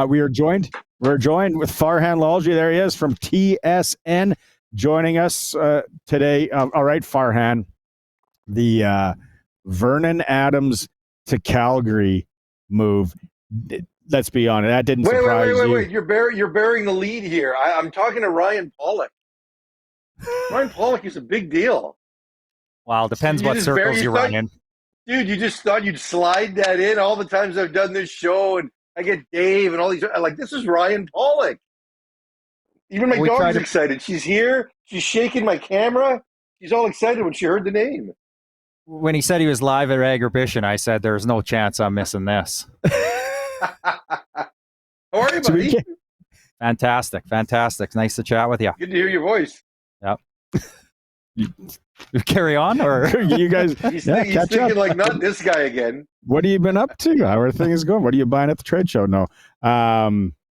We're joined with Farhan Lalji. There he is from TSN, joining us today. All right, Farhan, the Vernon Adams to Calgary move. Let's be honest, that didn't surprise you. Wait! You're burying the lead here. I'm talking to Ryan Pollock. Ryan Pollock is a big deal. Well, depends what circles you run in. Dude, you just thought you'd slide that in. All the times I've done this show, and I get Dave and all these. I'm like, this is Ryan Pollock. Even my dog's excited. She's here. She's shaking my camera. She's all excited when she heard the name. When he said he was live at Agribition, I said there's no chance I'm missing this. How are you, buddy? Fantastic. Nice to chat with you. Good to hear your voice. Yep. Carry on, or you guys? He's thinking like, not this guy again. What have you been up to? How are things going? What are you buying at the trade show? No.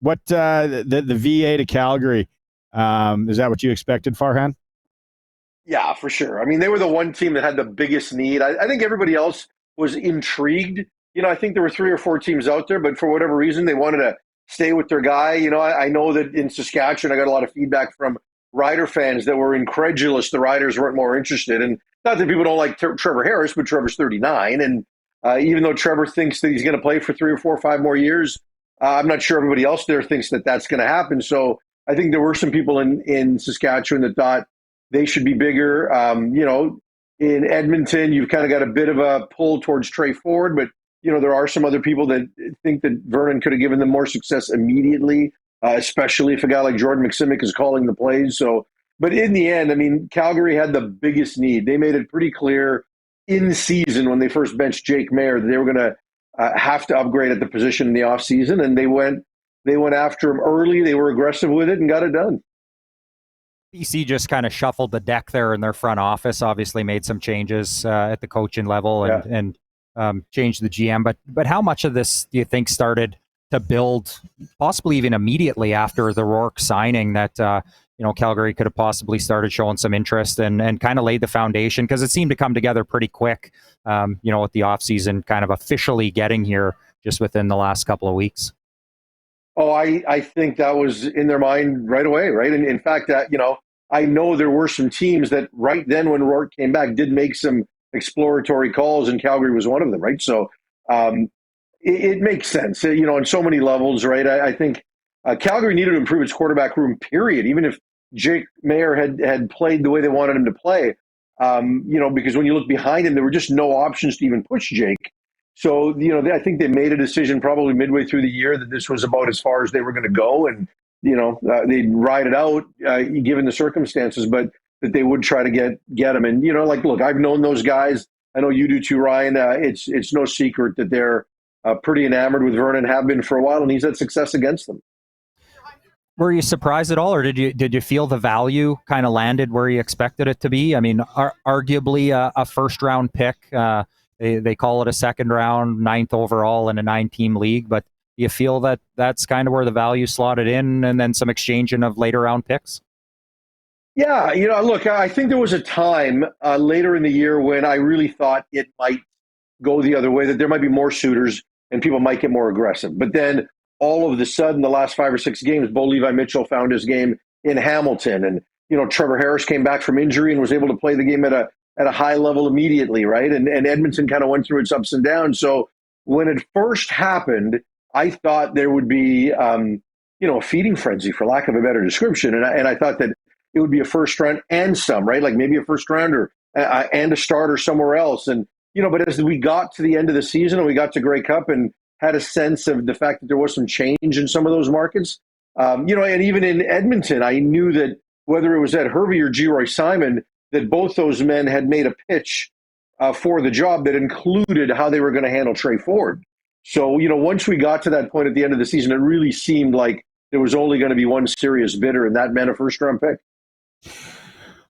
What the VA to Calgary? Is that what you expected, Farhan? Yeah, for sure. I mean, they were the one team that had the biggest need. I think everybody else was intrigued. I think there were 3 or 4 teams out there, but for whatever reason, they wanted to stay with their guy. I know that in Saskatchewan, I got a lot of feedback from Rider fans that were incredulous the Riders weren't more interested. And not that people don't like Trevor Harris, but Trevor's 39. And even though Trevor thinks that he's going to play for 3 or 4 or 5 more years, I'm not sure everybody else there thinks that that's going to happen. So I think there were some people in Saskatchewan that thought they should be bigger. In Edmonton, you've kind of got a bit of a pull towards Trey Ford, but there are some other people that think that Vernon could have given them more success immediately, especially if a guy like Jordan McSimic is calling the plays. So, but in the end, I mean, Calgary had the biggest need. They made it pretty clear in season when they first benched Jake Maier that they were going to have to upgrade at the position in the offseason, and they went after him early. They were aggressive with it and got it done. BC just kind of shuffled the deck there in their front office. Obviously, made some changes at the coaching level and changed the GM. But how much of this do you think started to build, possibly even immediately after the Rourke signing, that Calgary could have possibly started showing some interest and kind of laid the foundation, because it seemed to come together pretty quick. With the offseason kind of officially getting here just within the last couple of weeks. Oh, I think that was in their mind right away, right? And in fact, I know there were some teams that right then when Rourke came back did make some exploratory calls, and Calgary was one of them, right? So it makes sense, on so many levels, right? I think Calgary needed to improve its quarterback room, period. Even if Jake Maier had played the way they wanted him to play, because when you look behind him, there were just no options to even push Jake. So, I think they made a decision probably midway through the year that this was about as far as they were going to go. And, they'd ride it out given the circumstances, but that they would try to get him. And, look, I've known those guys. I know you do too, Ryan. It's no secret that they're pretty enamored with Vernon, have been for a while, and he's had success against them. Were you surprised at all, or did you feel the value kind of landed where you expected it to be? I mean, arguably a first-round pick. They call it a second round, 9th overall in a 9-team league, but do you feel that that's kind of where the value slotted in, and then some exchanging of later round picks? Yeah, look, I think there was a time later in the year when I really thought it might go the other way, that there might be more suitors and people might get more aggressive. But then all of a sudden, the last 5 or 6 games, Bo Levi Mitchell found his game in Hamilton, and Trevor Harris came back from injury and was able to play the game at a high level immediately, right? And Edmonton kind of went through its ups and downs. So when it first happened, I thought there would be, a feeding frenzy, for lack of a better description. And I thought that it would be a first round and some, right? Like maybe a first rounder and a starter somewhere else. And, but as we got to the end of the season and we got to Grey Cup and had a sense of the fact that there was some change in some of those markets, and even in Edmonton, I knew that whether it was Ed Hervey or G. Roy Simon, that both those men had made a pitch for the job that included how they were going to handle Trey Ford. So, once we got to that point at the end of the season, it really seemed like there was only going to be one serious bidder, and that meant a first-round pick.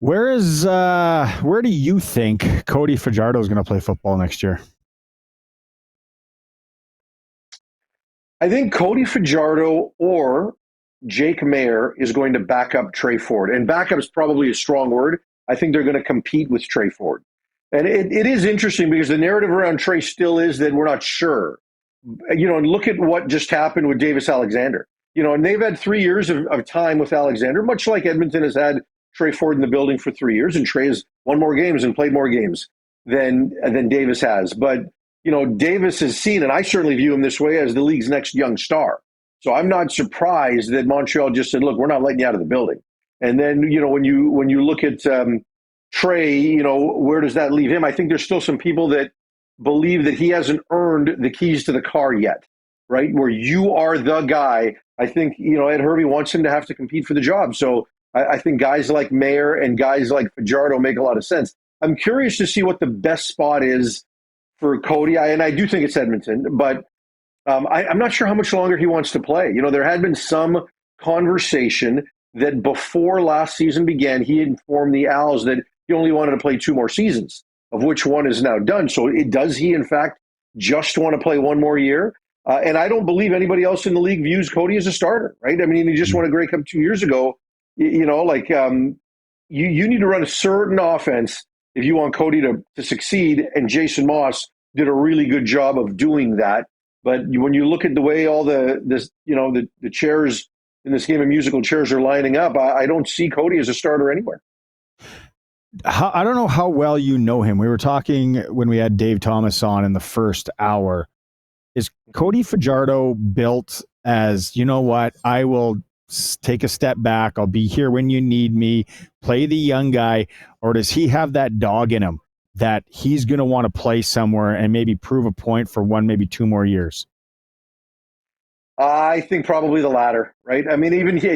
Where do you think Cody Fajardo is going to play football next year? I think Cody Fajardo or Jake Maier is going to back up Trey Ford. And backup is probably a strong word. I think they're going to compete with Trey Ford. And it is interesting because the narrative around Trey still is that we're not sure. and look at what just happened with Davis Alexander. And they've had 3 years of time with Alexander, much like Edmonton has had Trey Ford in the building for 3 years, and Trey has won more games and played more games than Davis has. But, Davis has seen, and I certainly view him this way, as the league's next young star. So I'm not surprised that Montreal just said, look, we're not letting you out of the building. And then, when you look at Trey, where does that leave him? I think there's still some people that believe that he hasn't earned the keys to the car yet, right? Where you are the guy. I think, Ed Hervey wants him to have to compete for the job. So I think guys like Mayer and guys like Fajardo make a lot of sense. I'm curious to see what the best spot is for Cody. And I do think it's Edmonton, but I'm not sure how much longer he wants to play. There had been some conversation that before last season began, he informed the Als that he only wanted to play 2 more seasons, of which one is now done. So does he, in fact, just want to play 1 more year? And I don't believe anybody else in the league views Cody as a starter, right? I mean, he just won a Grey Cup 2 years ago. You need to run a certain offense if you want Cody to succeed, and Jason Moss did a really good job of doing that. But when you look at the way all the chairs in this game of musical chairs are lining up, I don't see Cody as a starter anywhere. I don't know how well you know him. We were talking when we had Dave Thomas on in the first hour. Is Cody Fajardo built as, you know what, I will take a step back, I'll be here when you need me, play the young guy, or does he have that dog in him that he's going to want to play somewhere and maybe prove a point for 1, maybe 2 more years? I think probably the latter, right? I mean,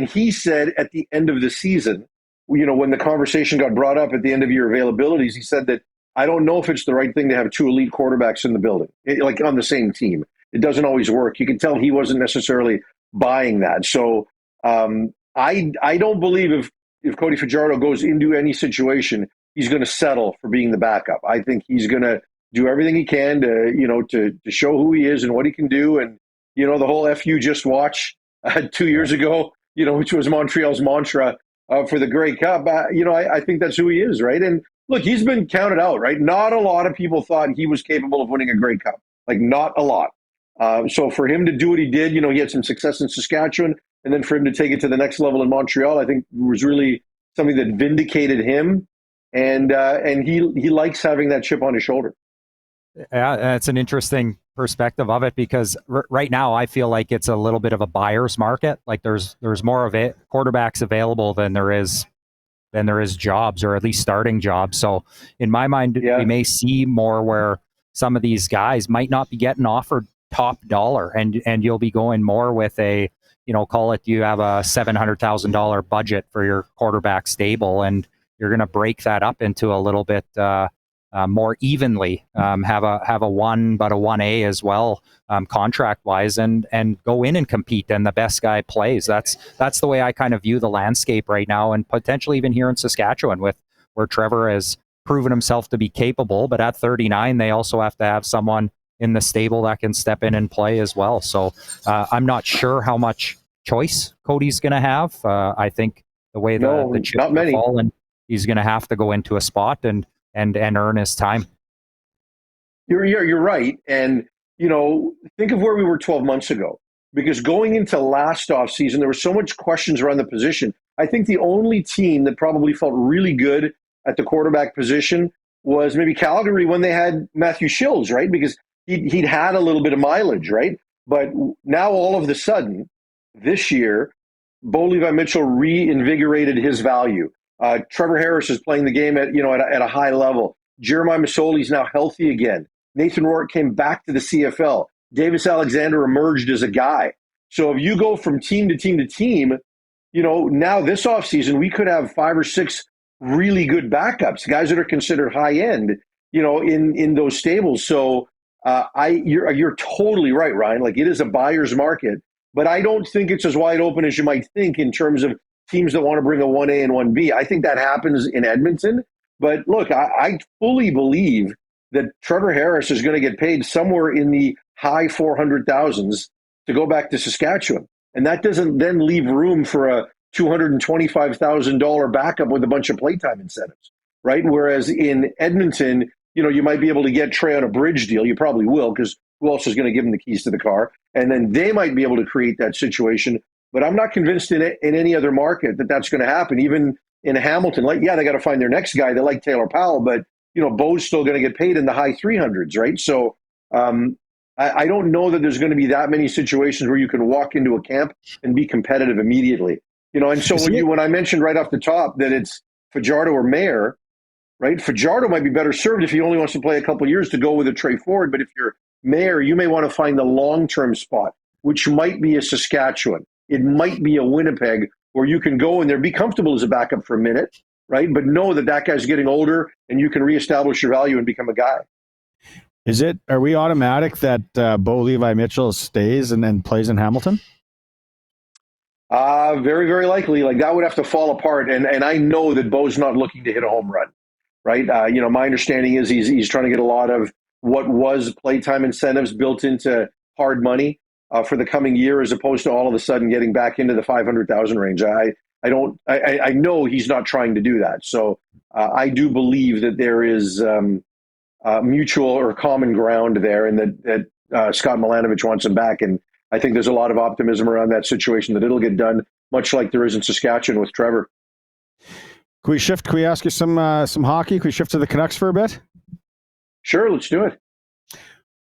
he said at the end of the season, when the conversation got brought up at the end of your availabilities, he said that, I don't know if it's the right thing to have 2 elite quarterbacks in the building, like on the same team. It doesn't always work. You can tell he wasn't necessarily buying that. So I don't believe if Cody Fajardo goes into any situation, he's going to settle for being the backup. I think he's going to do everything he can to show who he is and what he can do. And, the whole F you just watch 2 years ago, which was Montreal's mantra for the Grey Cup. I think that's who he is, right? And look, he's been counted out, right? Not a lot of people thought he was capable of winning a Grey Cup. Like, not a lot. So for him to do what he did, he had some success in Saskatchewan, and then for him to take it to the next level in Montreal, I think was really something that vindicated him. And he likes having that chip on his shoulder. Yeah, that's an interesting perspective of it, because right now I feel like it's a little bit of a buyer's market. Like there's more of it quarterbacks available than there is jobs, or at least starting jobs. So in my mind, we may see more where some of these guys might not be getting offered top dollar, and you'll be going more with a, call it, you have a $700,000 budget for your quarterback stable, and you're going to break that up into a little bit more evenly, have a 1, but a 1A as well, contract wise, and go in and compete, and the best guy plays. That's the way I kind of view the landscape right now, and potentially even here in Saskatchewan, with where Trevor has proven himself to be capable, but at 39, they also have to have someone in the stable that can step in and play as well. So I'm not sure how much choice Cody's going to have. I think the way the chips are falling, he's going to have to go into a spot and earn his time. You're right. And, think of where we were 12 months ago, because going into last offseason, there were so much questions around the position. I think the only team that probably felt really good at the quarterback position was maybe Calgary when they had Matthew Shills, right? Because he'd had a little bit of mileage, right? But now all of a sudden, this year, Bo Levi Mitchell reinvigorated his value. Trevor Harris is playing the game at a high level. Jeremiah Masoli's now healthy again. Nathan Rourke came back to the CFL. Davis Alexander emerged as a guy. So if you go from team to team to team, now this offseason, we could have 5 or 6 really good backups, guys that are considered high end, in those stables. So you're totally right, Ryan. Like, it is a buyer's market, but I don't think it's as wide open as you might think in terms of teams that want to bring a 1A and 1B. I think that happens in Edmonton. But look, I fully believe that Trevor Harris is going to get paid somewhere in the high 400,000s to go back to Saskatchewan. And that doesn't then leave room for a $225,000 backup with a bunch of playtime incentives, right? Whereas in Edmonton, you might be able to get Trey on a bridge deal. You probably will, because who else is going to give them the keys to the car? And then they might be able to create that situation. But I'm not convinced in any other market that that's going to happen. Even in Hamilton, they got to find their next guy. They like Taylor Powell, but Bo's still going to get paid in the high 300s, right? So I don't know that there's going to be that many situations where you can walk into a camp and be competitive immediately. And so when I mentioned right off the top that it's Fajardo or Mayer, right? Fajardo might be better served if he only wants to play a couple of years to go with a Trey Ford. But if you're Mayer, you may want to find the long-term spot, which might be a Saskatchewan. It might be a Winnipeg where you can go in there, be comfortable as a backup for a minute, right? But know that guy's getting older and you can reestablish your value and become a guy. Are we automatic that Bo Levi Mitchell stays and then plays in Hamilton? Very, very likely. That would have to fall apart. And I know that Bo's not looking to hit a home run, right? My understanding is he's trying to get a lot of what was playtime incentives built into hard money for the coming year, as opposed to all of a sudden getting back into the 500,000 range. I know he's not trying to do that. So I do believe that there is mutual or common ground there, and that Scott Milanovic wants him back. And I think there's a lot of optimism around that situation that it'll get done, much like there is in Saskatchewan with Trevor. Can we shift? Can we ask you some hockey? Can we shift to the Canucks for a bit? Sure, let's do it.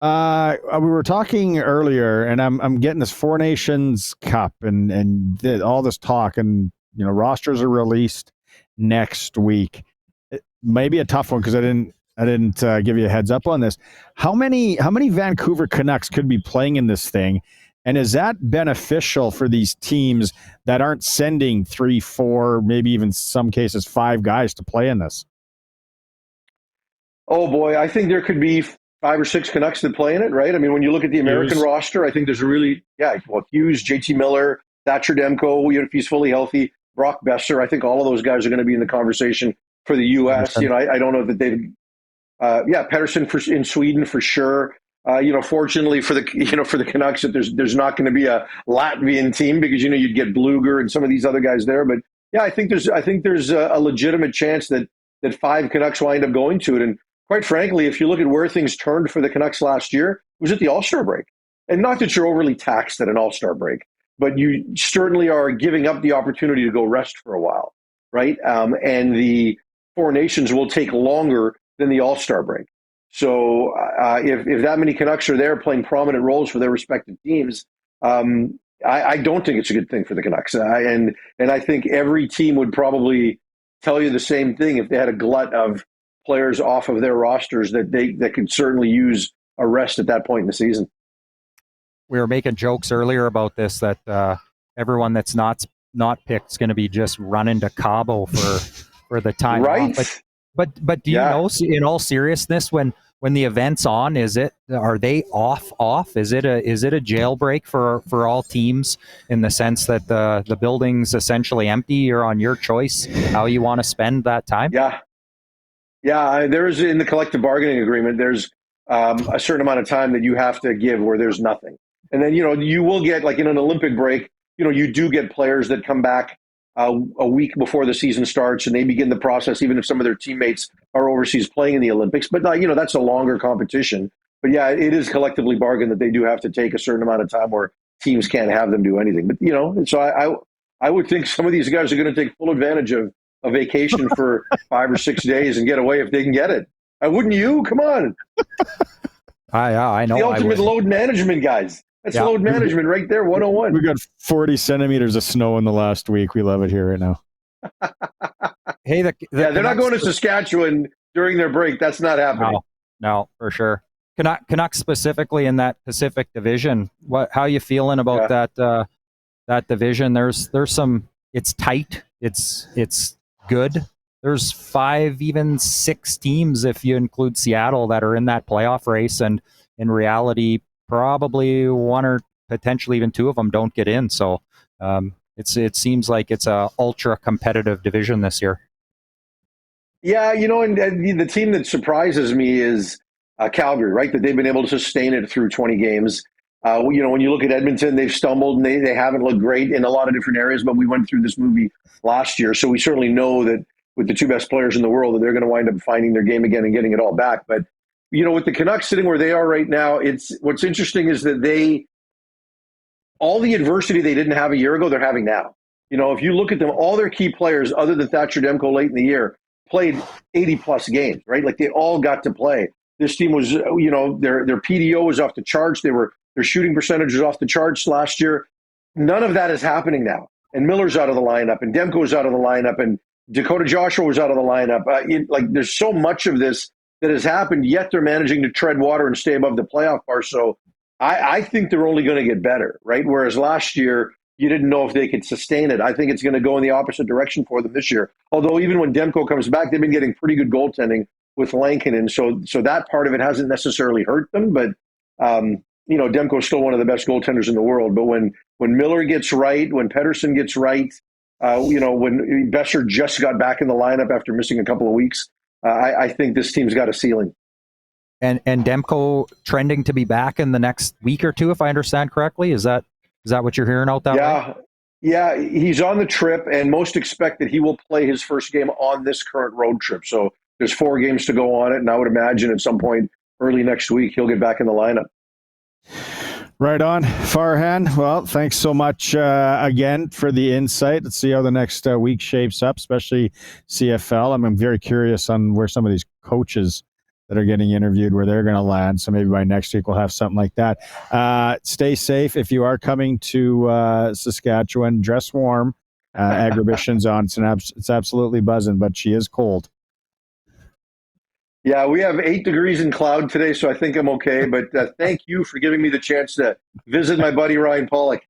We were talking earlier, and I'm getting this Four Nations Cup and all this talk, and rosters are released next week. It may be a tough one because I didn't give you a heads up on this. How many Vancouver Canucks could be playing in this thing? And is that beneficial for these teams that aren't sending 3, 4, maybe even some cases 5 guys to play in this? Oh boy, I think there could be 5 or 6 Canucks that play in it, right? I mean, when you look at the American roster, I think there's Hughes, JT Miller, Thatcher Demko, if he's fully healthy, Brock Besser. I think all of those guys are going to be in the conversation for the U.S. I don't know that they've Pettersson in Sweden for sure. Fortunately for the Canucks, that there's not going to be a Latvian team because you'd get Bluger and some of these other guys there. But yeah, I think there's a legitimate chance that 5 Canucks wind up going to it. And quite frankly, if you look at where things turned for the Canucks last year, it was at the All-Star break. And not that you're overly taxed at an All-Star break, but you certainly are giving up the opportunity to go rest for a while, right? And the Four Nations will take longer than the All-Star break. So if that many Canucks are there playing prominent roles for their respective teams, I don't think it's a good thing for the Canucks. And I think every team would probably tell you the same thing if they had a glut of players off of their rosters that could certainly use a rest at that point in the season. We were making jokes earlier about this, that everyone that's not picked is going to be just running to Cabo for the time right off. But do you know, in all seriousness, when the event's on, are they off? Is it a jailbreak for all teams in the sense that the building's essentially empty? You're on your choice how you want to spend that time? Yeah. There's in the collective bargaining agreement, there's a certain amount of time that you have to give where there's nothing. And then, you will get, like in an Olympic break, you do get players that come back a week before the season starts, and they begin the process, even if some of their teammates are overseas playing in the Olympics. But that's a longer competition. But yeah, it is collectively bargained that they do have to take a certain amount of time where teams can't have them do anything. But so I would think some of these guys are going to take full advantage of a vacation for 5 or 6 days and get away if they can get it. Wouldn't you? Come on. I know. The ultimate load management, guys. That's load management right there, 101. We got 40 centimeters of snow in the last week. We love it here right now. Hey, they're not going to Saskatchewan during their break. That's not happening. No, for sure. Canucks specifically in that Pacific Division. How you feeling about that division? There's some. It's tight. It's good. There's 5, even 6 teams if you include Seattle that are in that playoff race, and in reality, probably 1 or potentially even 2 of them don't get in. So it seems like it's a ultra competitive division this year. Yeah, and the team that surprises me is Calgary, right? That they've been able to sustain it through 20 games. When you look at Edmonton, they've stumbled and they haven't looked great in a lot of different areas, but we went through this movie last year. So we certainly know that with the 2 best players in the world, that they're going to wind up finding their game again and getting it all back. But, with the Canucks sitting where they are right now, what's interesting is that all the adversity they didn't have a year ago, they're having now. If you look at them, all their key players, other than Thatcher Demko late in the year, played 80-plus games, right? Like they all got to play. This team was, their PDO was off the charts. Their shooting percentage was off the charts last year. None of that is happening now. And Miller's out of the lineup, and Demko's out of the lineup, and Dakota Joshua was out of the lineup. There's so much of this that has happened, yet they're managing to tread water and stay above the playoff bar. So I think they're only going to get better, right? Whereas last year, you didn't know if they could sustain it. I think it's going to go in the opposite direction for them this year. Although even when Demko comes back, they've been getting pretty good goaltending with Lankinen. So that part of it hasn't necessarily hurt them. But, Demko's still one of the best goaltenders in the world. But when Miller gets right, when Pettersson gets right, when Besser just got back in the lineup after missing a couple of weeks, I think this team's got a ceiling. And Demko trending to be back in the next week or two, if I understand correctly. Is that what you're hearing out that way? Yeah, he's on the trip, and most expect that he will play his first game on this current road trip. So there's 4 games to go on it, and I would imagine at some point early next week he'll get back in the lineup. Right on, Farhan. Well, thanks so much again for the insight. Let's see how the next week shapes up, especially CFL. I'm very curious on where some of these coaches that are getting interviewed, where they're going to land. So maybe by next week we'll have something like that. Stay safe. If you are coming to Saskatchewan, dress warm. Agribition's on. It's absolutely buzzing, but she is cold. Yeah, we have 8 degrees in cloud today, so I think I'm okay. But thank you for giving me the chance to visit my buddy Ryan Pollock.